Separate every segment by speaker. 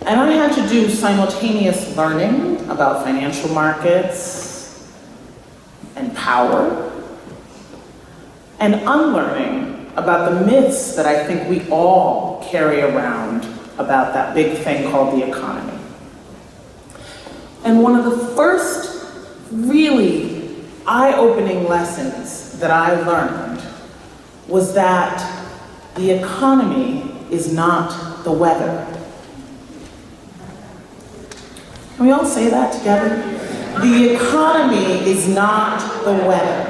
Speaker 1: And I had to do simultaneous learning about financial markets and power, and unlearning about the myths that I think we all carry around about that big thing called the economy. And one of the first really eye-opening lessons that I learned was that the economy is not the weather. Can we all say that together? The economy is not the weather.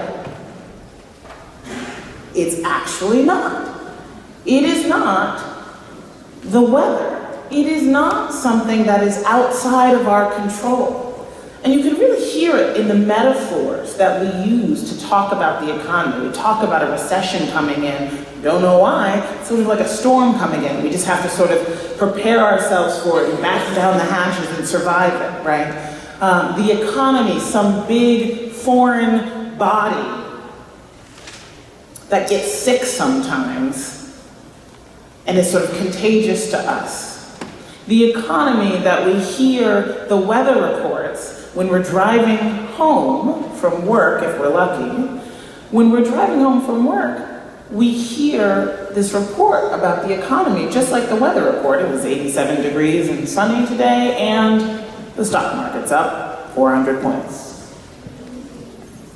Speaker 1: It's actually not. It is not the weather. It is not something that is outside of our control. And you can really hear it in the metaphors that we use to talk about the economy. We talk about a recession coming in. We don't know why. It's sort of like a storm coming in. We just have to sort of prepare ourselves for it and batten down the hatches and survive it, right? The economy, some big foreign body that gets sick sometimes and is sort of contagious to us. The economy that we hear the weather reports when we're driving home from work, if we're lucky. When we're driving home from work, we hear this report about the economy, just like the weather report. It was 87 degrees and sunny today, and the stock market's up 400 points.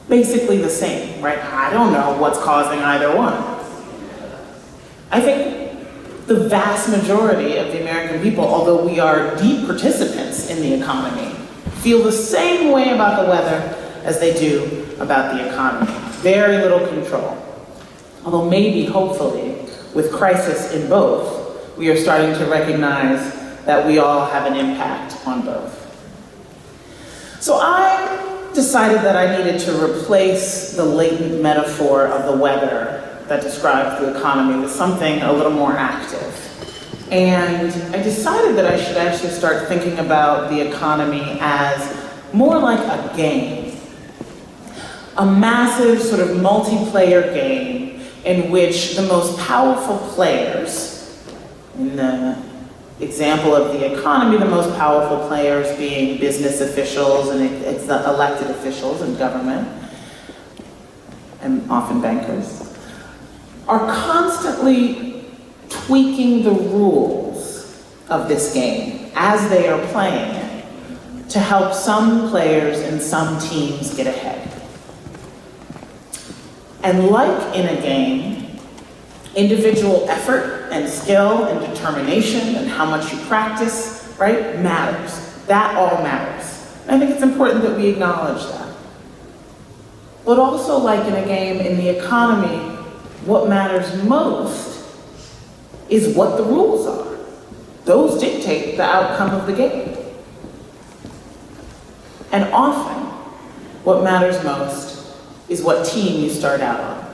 Speaker 1: Basically the same, right? I don't know what's causing either one. I think the vast majority of the American people, although we are deep participants in the economy, feel the same way about the weather as they do about the economy. Very little control. Although maybe, hopefully, with crisis in both, we are starting to recognize that we all have an impact on both. So I decided that I needed to replace the latent metaphor of the weather that describes the economy with something a little more active. And I decided that I should actually start thinking about the economy as more like a game. A massive sort of multiplayer game in which the most powerful players, in the example of the economy, the most powerful players being business officials and it's the elected officials in government, and often bankers, are constantly tweaking the rules of this game as they are playing it to help some players and some teams get ahead. And like in a game, individual effort and skill and determination and how much you practice, right, matters. That all matters. And I think it's important that we acknowledge that. But also like in a game, in the economy, what matters most is what the rules are. Those dictate the outcome of the game. And often, what matters most is what team you start out on.